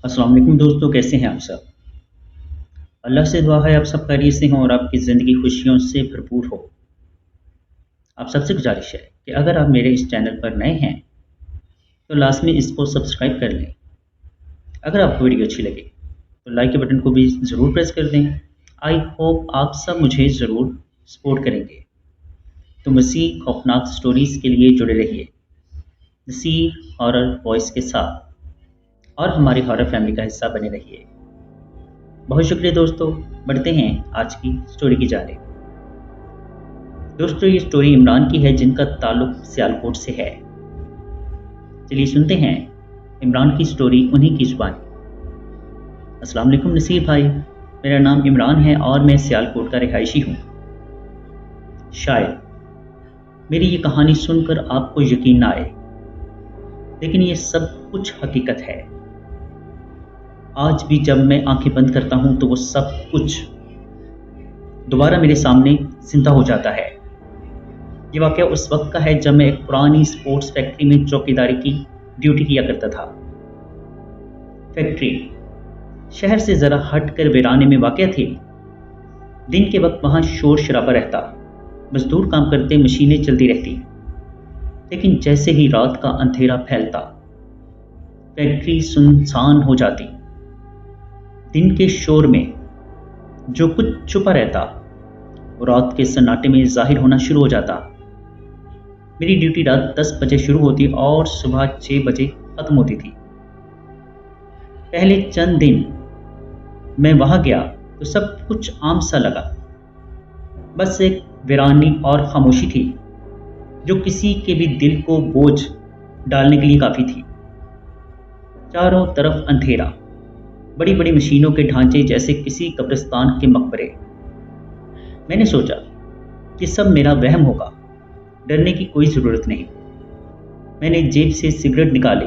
अस्सलाम वालेकुम दोस्तों, कैसे हैं आप सब? अल्लाह से दुआ है आप सब खैरियत से हों और आपकी ज़िंदगी खुशियों से भरपूर हो। आप सबसे गुजारिश है कि अगर आप मेरे इस चैनल पर नए हैं तो लाज़मी इसको सब्सक्राइब कर लें। अगर आपको वीडियो अच्छी लगे तो लाइक के बटन को भी ज़रूर प्रेस कर दें। आई होप आप सब मुझे ज़रूर सपोर्ट करेंगे। तो मज़ीद खौफनाक स्टोरीज़ के लिए जुड़े रहिए नसीर हॉरर वॉइस के साथ और हमारी हॉरर फैमिली का हिस्सा बने रहिए। बहुत शुक्रिया दोस्तों। बढ़ते हैं आज की स्टोरी की जानिब। दोस्तों, ये स्टोरी इमरान की है जिनका ताल्लुक सियालकोट से है। चलिए सुनते हैं इमरान की स्टोरी उन्हीं की ज़ुबानी। अस्सलाम वालेकुम नसीर भाई, मेरा नाम इमरान है और मैं सियालकोट का रिहायशी हूँ। शायद मेरी ये कहानी सुनकर आपको यकीन ना आए, लेकिन ये सब कुछ हकीकत है। आज भी जब मैं आंखें बंद करता हूँ तो वो सब कुछ दोबारा मेरे सामने जिंदा हो जाता है। ये वाक़या उस वक्त का है जब मैं एक पुरानी स्पोर्ट्स फैक्ट्री में चौकीदारी की ड्यूटी किया करता था। फैक्ट्री शहर से ज़रा हटकर वीराने में वाक़या थी। दिन के वक्त वहाँ शोर शराबा रहता, मजदूर काम करते, मशीनें चलती रहती। लेकिन जैसे ही रात का अंधेरा फैलता, फैक्ट्री सुनसान हो जाती। दिन के शोर में जो कुछ छुपा रहता वो रात के सन्नाटे में जाहिर होना शुरू हो जाता। मेरी ड्यूटी रात 10 बजे शुरू होती और सुबह 6 बजे ख़त्म होती थी। पहले चंद दिन मैं वहाँ गया तो सब कुछ आम सा लगा। बस एक वीरानी और खामोशी थी जो किसी के भी दिल को बोझ डालने के लिए काफ़ी थी। चारों तरफ अंधेरा, बड़ी बड़ी मशीनों के ढांचे जैसे किसी कब्रिस्तान के मकबरे। मैंने सोचा कि सब मेरा वहम होगा, डरने की कोई ज़रूरत नहीं। मैंने जेब से सिगरेट निकाली,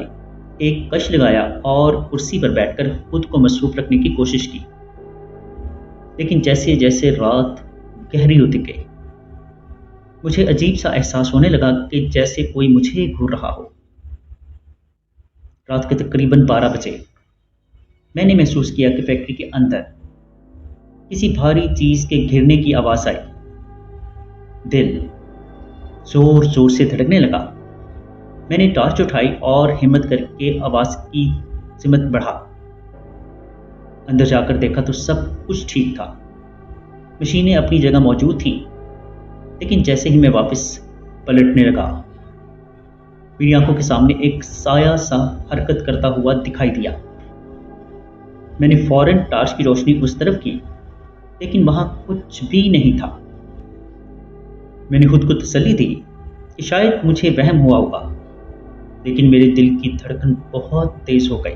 एक कश लगाया और कुर्सी पर बैठकर खुद को मसरूफ़ रखने की कोशिश की। लेकिन जैसे जैसे रात गहरी होती गई, मुझे अजीब सा एहसास होने लगा कि जैसे कोई मुझे घूर रहा हो। रात के तकरीबन 12 बजे मैंने महसूस किया कि फैक्ट्री के अंदर किसी भारी चीज़ के गिरने की आवाज़ आई। दिल जोर जोर से धड़कने लगा। मैंने टॉर्च उठाई और हिम्मत करके आवाज़ की सिमत बढ़ा। अंदर जाकर देखा तो सब कुछ ठीक था। मशीनें अपनी जगह मौजूद थीं, लेकिन जैसे ही मैं वापस पलटने लगा, मेरी आंखों के सामने एक साया सा हरकत करता हुआ दिखाई दिया। मैंने फौरन टॉर्च की रोशनी उस तरफ की, लेकिन वहां कुछ भी नहीं था। मैंने खुद को तसल्ली दी कि शायद मुझे वहम हुआ होगा, लेकिन मेरे दिल की धड़कन बहुत तेज हो गई।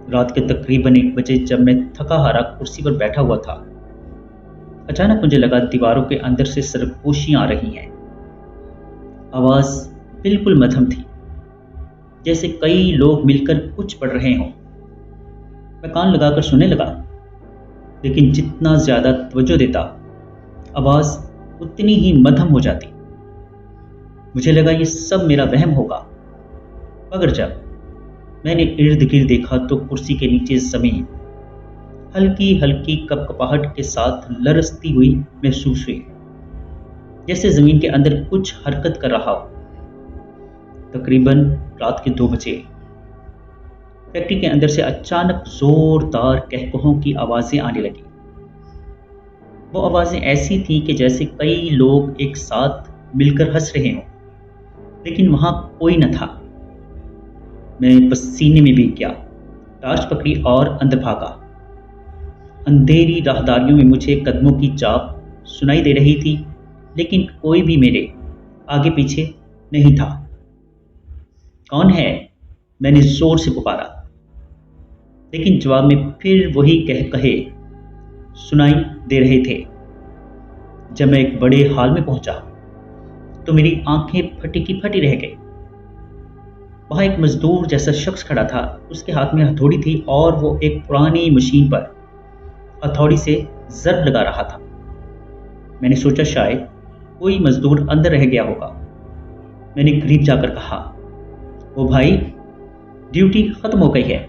रात के तकरीबन 1 बजे जब मैं थका हारा कुर्सी पर बैठा हुआ था, अचानक मुझे लगा दीवारों के अंदर से सरगोशियां आ रही हैं। आवाज़ बिल्कुल मध्यम थी, जैसे कई लोग मिलकर कुछ पढ़ रहे हों। मैं कान लगाकर सुनने लगा, लेकिन जितना ज़्यादा तवज्जो देता, आवाज़ उतनी ही मध्यम हो जाती। मुझे लगा ये सब मेरा वहम होगा, मगर जब मैंने इर्द गिर्द देखा तो कुर्सी के नीचे ज़मीन हल्की हल्की कपकपाहट के साथ लरसती हुई महसूस हुई, जैसे ज़मीन के अंदर कुछ हरकत कर रहा हो। तकरीबन रात के 2 बजे फैक्ट्री के अंदर से अचानक जोरदार कहकहों की आवाज़ें आने लगी। वो आवाज़ें ऐसी थीं कि जैसे कई लोग एक साथ मिलकर हंस रहे हों, लेकिन वहाँ कोई न था। मैं पसीने में भीग गया, टॉर्च पकड़ी और अंदर भागा। अंधेरी राहदारियों में मुझे कदमों की चाप सुनाई दे रही थी, लेकिन कोई भी मेरे आगे पीछे नहीं था। कौन है? मैंने जोर से पुकारा, लेकिन जवाब में फिर वही कहे सुनाई दे रहे थे। जब मैं एक बड़े हॉल में पहुंचा तो मेरी आंखें फटी की फटी रह गई। वहां एक मजदूर जैसा शख्स खड़ा था। उसके हाथ में हथौड़ी थी और वो एक पुरानी मशीन पर हथौड़ी से जर्ब लगा रहा था। मैंने सोचा शायद कोई मजदूर अंदर रह गया होगा। मैंने करीब जाकर कहा, ओ भाई, ड्यूटी खत्म हो गई है,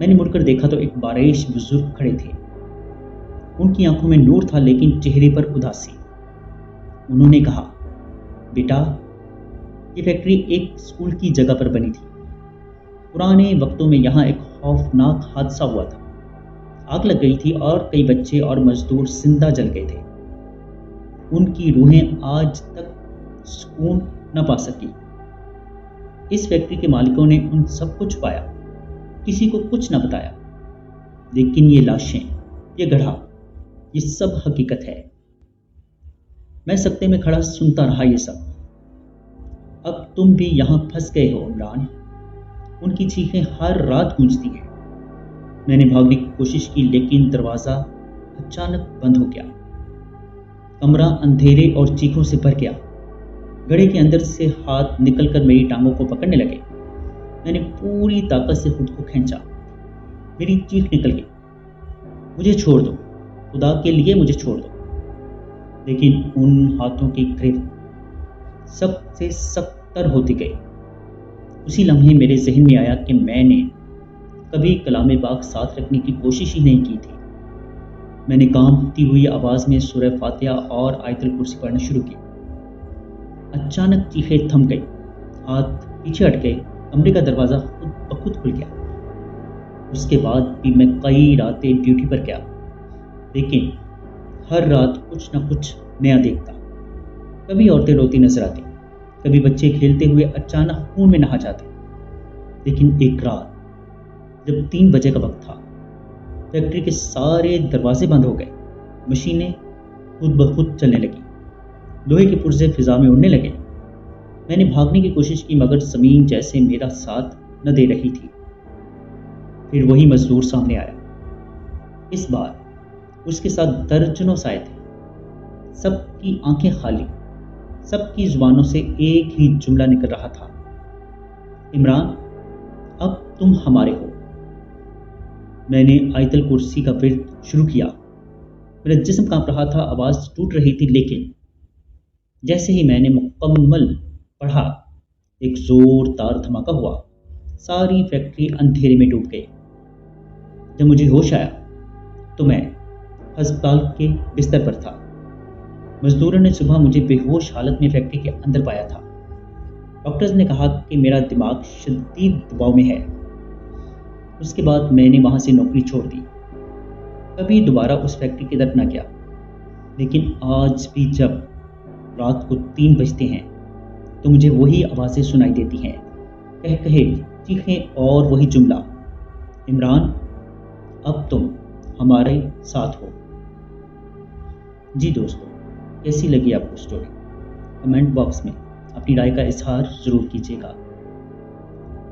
मैंने मुड़कर देखा तो एक बारिश बुजुर्ग खड़े थे। उनकी आंखों में नूर था लेकिन चेहरे पर उदासी। उन्होंने कहा, बेटा, ये फैक्ट्री एक स्कूल की जगह पर बनी थी। पुराने वक्तों में यहाँ एक खौफनाक हादसा हुआ था। आग लग गई थी और कई बच्चे और मजदूर जिंदा जल गए थे। उनकी रूहें आज तक सुकून न पा सकी। इस फैक्ट्री के मालिकों ने उन सबको छुपाया, किसी को कुछ न बताया। लेकिन ये लाशें, ये गड्ढा, ये सब हकीकत है। मैं सकते में खड़ा सुनता रहा ये सब। अब तुम भी यहाँ फंस गए हो इमरान। उनकी चीखें हर रात गूंजती हैं। मैंने भागने की कोशिश की लेकिन दरवाजा अचानक बंद हो गया। कमरा अंधेरे और चीखों से भर गया। गड्ढे के अंदर से हाथ निकलकर मेरी टांगों को पकड़ने लगे। मैंने पूरी ताकत से खुद को खींचा। मेरी चीख निकल गई, मुझे छोड़ दो, खुदा के लिए मुझे छोड़ दो। लेकिन उन हाथों की गिरफ्त सबसे सख्तर होती गई। उसी लम्हे मेरे जहन में आया कि मैंने कभी कलाम पाक साथ रखने की कोशिश ही नहीं की थी। मैंने कांपती हुई आवाज़ में सूरह फातिहा और आयतुल कुर्सी पढ़ना शुरू की। अचानक चीखें थम गई, हाथ पीछे हट गए, कमरे का दरवाज़ा खुद ब खुद खुल गया। उसके बाद भी मैं कई रातें ड्यूटी पर गया, लेकिन हर रात कुछ न कुछ नया देखता। कभी औरतें रोती नजर आती, कभी बच्चे खेलते हुए अचानक खून में नहा जाते। लेकिन एक रात जब 3 बजे का वक्त था, फैक्ट्री के सारे दरवाजे बंद हो गए, मशीनें खुद ब खुद चलने लगी, लोहे के पुर्जे फिजा में उड़ने लगे। मैंने भागने की कोशिश की मगर ज़मीन जैसे मेरा साथ न दे रही थी। फिर वही मजदूर सामने आया। इस बार उसके साथ दर्जनों साए थे। सबकी आंखें खाली, सबकी जुबानों से एक ही जुमला निकल रहा था, इमरान, अब तुम हमारे हो। मैंने आयतुल कुर्सी का विर्द शुरू किया। मेरा जिस्म कांप रहा था, आवाज़ टूट रही थी, लेकिन जैसे ही मैंने मुकम्मल पढ़ा, एक जोरदार धमाका हुआ। सारी फैक्ट्री अंधेरे में डूब गई। जब मुझे होश आया तो मैं अस्पताल के बिस्तर पर था। मजदूरों ने सुबह मुझे बेहोश हालत में फैक्ट्री के अंदर पाया था। डॉक्टर्स ने कहा कि मेरा दिमाग शदीद दबाव में है। उसके बाद मैंने वहाँ से नौकरी छोड़ दी। कभी दोबारा उस फैक्ट्री की तरफ न गया। लेकिन आज भी जब रात को 3 बजते हैं तो मुझे वही आवाज़ें सुनाई देती हैं, कह कहे चीखें और वही जुमला, इमरान, अब तुम हमारे साथ हो। जी दोस्तों, कैसी लगी आपको स्टोरी? कमेंट बॉक्स में अपनी राय का इजहार ज़रूर कीजिएगा।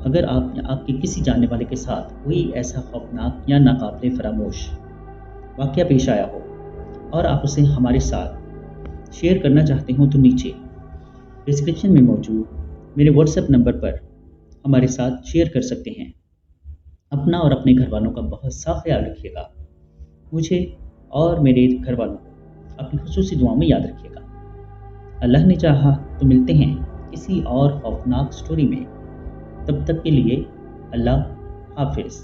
अगर आपके किसी जानने वाले के साथ कोई ऐसा खौफनाक या नाकाबिले फरामोश वाक़या पेश आया हो और आप उसे हमारे साथ शेयर करना चाहते हो तो नीचे डिस्क्रिप्शन में मौजूद मेरे व्हाट्सएप नंबर पर हमारे साथ शेयर कर सकते हैं। अपना और अपने घर वालों का बहुत सा ख्याल रखिएगा। मुझे और मेरे घर वालों को अपनी खुसूसी दुआओं में याद रखिएगा। अल्लाह ने चाहा तो मिलते हैं किसी और खौफनाक स्टोरी में। तब तक के लिए अल्लाह हाफिज़।